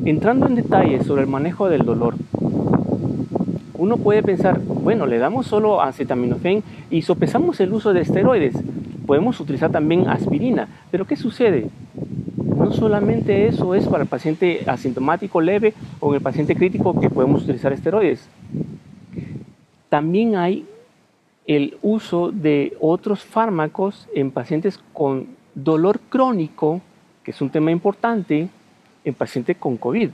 Entrando en detalles sobre el manejo del dolor, uno puede pensar, bueno, le damos solo acetaminofén y sopesamos el uso de esteroides. Podemos utilizar también aspirina, pero ¿qué sucede? No solamente eso es para el paciente asintomático leve o en el paciente crítico que podemos utilizar esteroides. También hay el uso de otros fármacos en pacientes con dolor crónico, que es un tema importante, en pacientes con COVID.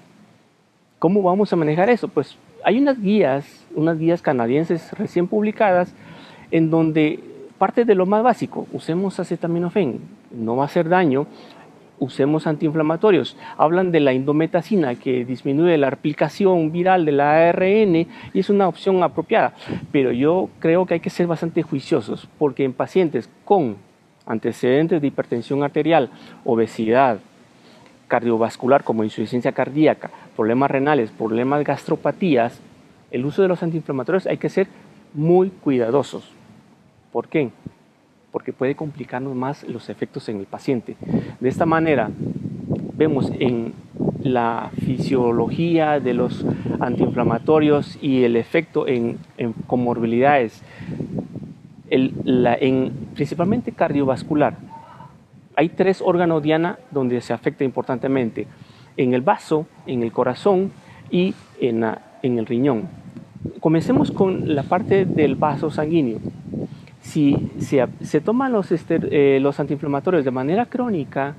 ¿Cómo vamos a manejar eso? Pues hay unas guías canadienses recién publicadas en donde parte de lo más básico, usemos acetaminofén, no va a hacer daño, usemos antiinflamatorios. Hablan de la indometacina que disminuye la replicación viral de la ARN y es una opción apropiada. Pero yo creo que hay que ser bastante juiciosos porque en pacientes con antecedentes de hipertensión arterial, obesidad, cardiovascular como insuficiencia cardíaca, problemas renales, problemas gastropatías, el uso de los antiinflamatorios hay que ser muy cuidadosos. ¿Por qué? Porque puede complicarnos más los efectos en el paciente. De esta manera, vemos en la fisiología de los antiinflamatorios y el efecto en comorbilidades, principalmente cardiovascular. Hay 3 órganos diana donde se afecta importantemente, en el vaso, en el corazón y en el riñón. Comencemos con la parte del vaso sanguíneo. Si se toman los antiinflamatorios de manera crónica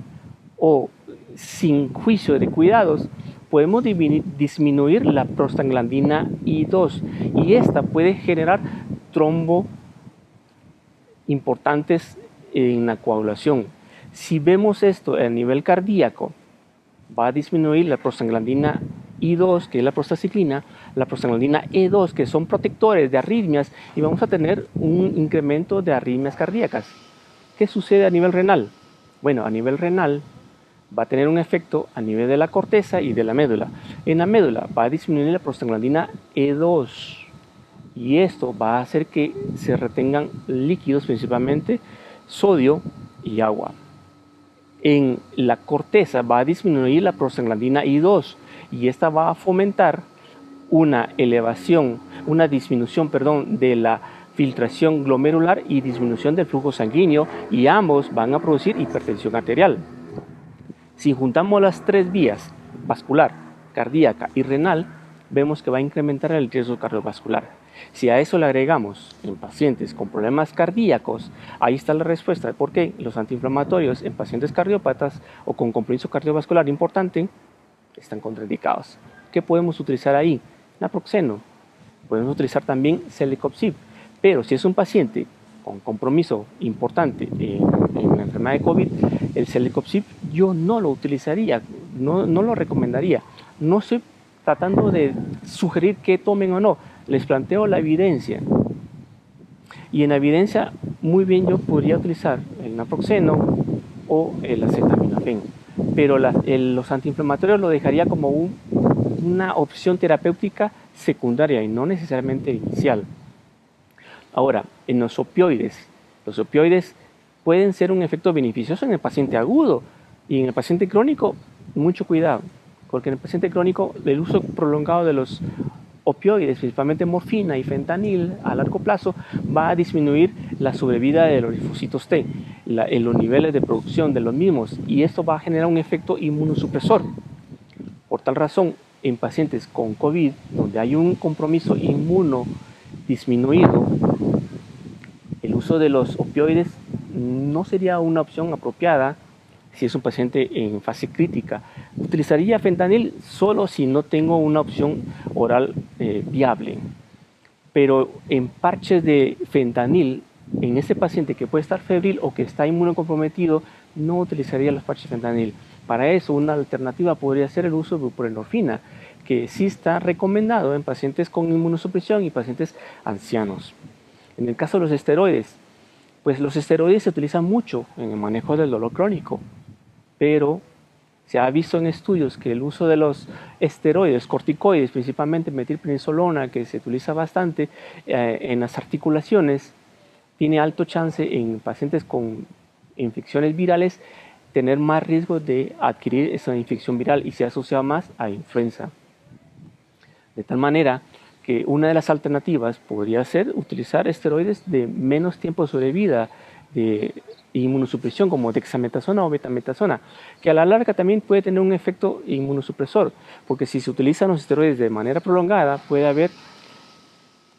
o sin juicio de cuidados, podemos disminuir la prostaglandina I2 y esta puede generar trombo importantes en la coagulación. Si vemos esto a nivel cardíaco, va a disminuir la prostaglandina I2, que es la prostaciclina, la prostaglandina E2, que son protectores de arritmias, y vamos a tener un incremento de arritmias cardíacas. ¿Qué sucede a nivel renal? Bueno, a nivel renal va a tener un efecto a nivel de la corteza y de la médula. En la médula va a disminuir la prostaglandina E2 y esto va a hacer que se retengan líquidos, principalmente sodio y agua. En la corteza va a disminuir la prostaglandina I2 y esta va a fomentar una disminución de la filtración glomerular y disminución del flujo sanguíneo y ambos van a producir hipertensión arterial. Si juntamos las 3 vías, vascular, cardíaca y renal, vemos que va a incrementar el riesgo cardiovascular. Si a eso le agregamos en pacientes con problemas cardíacos, ahí está la respuesta de por qué los antiinflamatorios en pacientes cardiópatas o con compromiso cardiovascular importante están contraindicados. ¿Qué podemos utilizar ahí? Naproxeno. Podemos utilizar también celecoxib. Pero si es un paciente con compromiso importante en la enfermedad de COVID, el celecoxib yo no lo utilizaría, no lo recomendaría. No estoy tratando de sugerir que tomen o no, les planteo la evidencia. Y en la evidencia, muy bien yo podría utilizar el naproxeno o el acetaminofén. Pero los antiinflamatorios lo dejaría como una opción terapéutica secundaria y no necesariamente inicial. Ahora, en los opioides pueden ser un efecto beneficioso en el paciente agudo y en el paciente crónico, mucho cuidado, porque en el paciente crónico el uso prolongado de los opioides, principalmente morfina y fentanil, a largo plazo va a disminuir la sobrevida de los linfocitos T, los niveles de producción de los mismos, y esto va a generar un efecto inmunosupresor. Por tal razón, en pacientes con COVID, donde hay un compromiso inmuno disminuido, el uso de los opioides no sería una opción apropiada si es un paciente en fase crítica. Utilizaría fentanil solo si no tengo una opción oral viable. Pero en parches de fentanil, en ese paciente que puede estar febril o que está inmunocomprometido, no utilizaría los parches de fentanil. Para eso, una alternativa podría ser el uso de buprenorfina, que sí está recomendado en pacientes con inmunosupresión y pacientes ancianos. En el caso de los esteroides, pues los esteroides se utilizan mucho en el manejo del dolor crónico, pero se ha visto en estudios que el uso de los esteroides, corticoides, principalmente metilprednisolona, que se utiliza bastante en las articulaciones, tiene alto chance en pacientes con infecciones virales tener más riesgo de adquirir esa infección viral y se asocia más a influenza. De tal manera que una de las alternativas podría ser utilizar esteroides de menos tiempo de sobrevida, de inmunosupresión, como dexametasona o betametasona, que a la larga también puede tener un efecto inmunosupresor, porque si se utilizan los esteroides de manera prolongada puede haber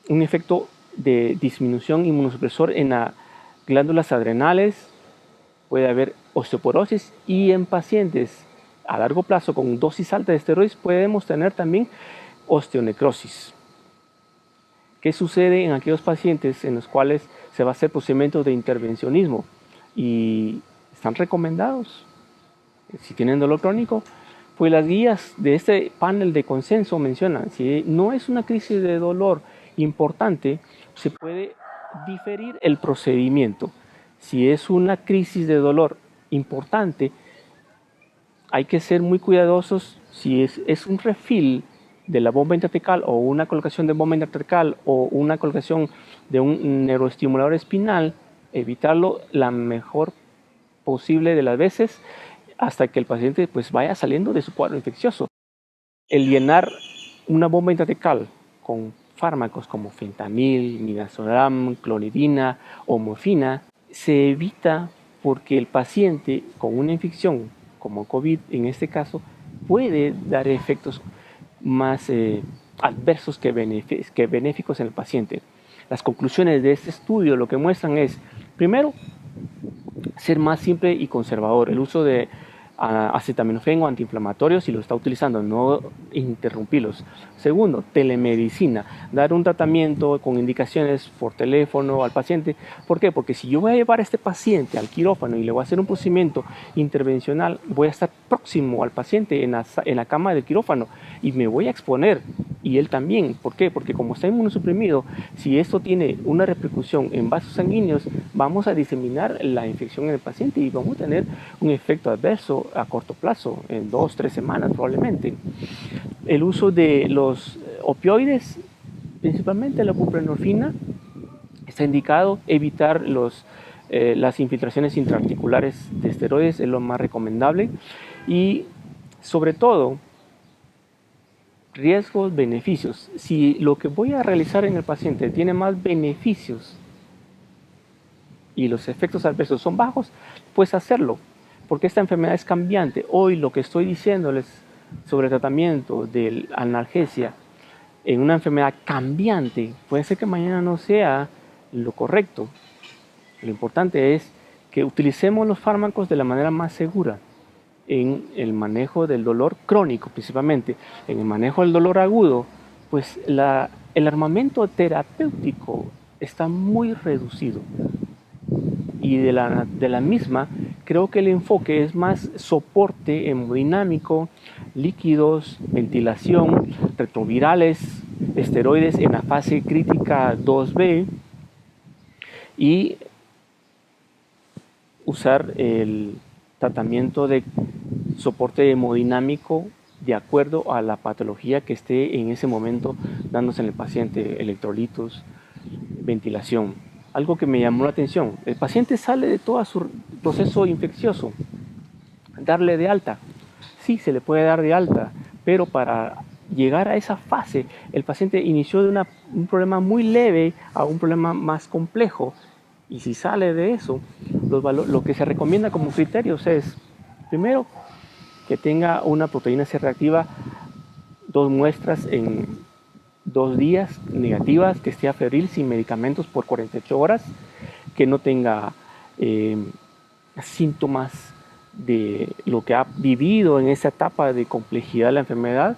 un efecto de disminución inmunosupresor en las glándulas adrenales, puede haber osteoporosis y en pacientes a largo plazo con dosis alta de esteroides podemos tener también osteonecrosis. ¿Qué sucede en aquellos pacientes en los cuales se va a hacer procedimientos de intervencionismo y están recomendados? Si tienen dolor crónico, pues las guías de este panel de consenso mencionan, si no es una crisis de dolor importante, se puede diferir el procedimiento. Si es una crisis de dolor importante, hay que ser muy cuidadosos. Si es un refill de la bomba intratecal o una colocación de bomba intratecal o una colocación de un neuroestimulador espinal, evitarlo la mejor posible de las veces hasta que el paciente pues vaya saliendo de su cuadro infeccioso. El llenar una bomba intratecal con fármacos como fentanil, midazolam, clonidina o morfina se evita porque el paciente con una infección como COVID en este caso puede dar efectos más adversos que benéficos en el paciente. Las conclusiones de este estudio lo que muestran es, primero, ser más simple y conservador. El uso de acetaminofén o antiinflamatorios, si lo está utilizando, no interrumpirlos. Segundo, telemedicina, dar un tratamiento con indicaciones por teléfono al paciente. ¿Por qué? Porque si yo voy a llevar a este paciente al quirófano y le voy a hacer un procedimiento intervencional, voy a estar próximo al paciente en la cama del quirófano y me voy a exponer. Y él también. ¿Por qué? Porque como está inmunosuprimido, si esto tiene una repercusión en vasos sanguíneos, vamos a diseminar la infección en el paciente y vamos a tener un efecto adverso a corto plazo, en 2-3 semanas probablemente. El uso de los opioides, principalmente la buprenorfina, está indicado. Evitar las infiltraciones intraarticulares de esteroides es lo más recomendable. Y sobre todo, riesgos, beneficios. Si lo que voy a realizar en el paciente tiene más beneficios y los efectos adversos son bajos, pues hacerlo, porque esta enfermedad es cambiante. Hoy lo que estoy diciéndoles sobre tratamiento de analgesia en una enfermedad cambiante, puede ser que mañana no sea lo correcto. Lo importante es que utilicemos los fármacos de la manera más segura en el manejo del dolor crónico principalmente. En el manejo del dolor agudo, pues el armamento terapéutico está muy reducido. Y de la misma, creo que el enfoque es más soporte hemodinámico, líquidos, ventilación, retrovirales, esteroides en la fase crítica 2B y usar el tratamiento de soporte hemodinámico de acuerdo a la patología que esté en ese momento dándose en el paciente, electrolitos, ventilación. Algo que me llamó la atención, el paciente sale de todo su proceso infeccioso, darle de alta, sí se le puede dar de alta, pero para llegar a esa fase, el paciente inició de un problema muy leve a un problema más complejo, y si sale de eso, lo que se recomienda como criterios es, primero, que tenga una proteína C reactiva 2 muestras en 2 días negativas, que esté febril sin medicamentos por 48 horas, que no tenga síntomas de lo que ha vivido en esa etapa de complejidad de la enfermedad,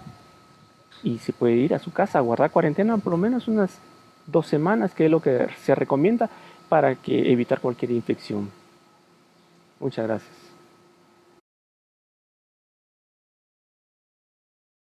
y se puede ir a su casa a guardar cuarentena por lo menos unas 2 semanas, que es lo que se recomienda para evitar cualquier infección. Muchas gracias.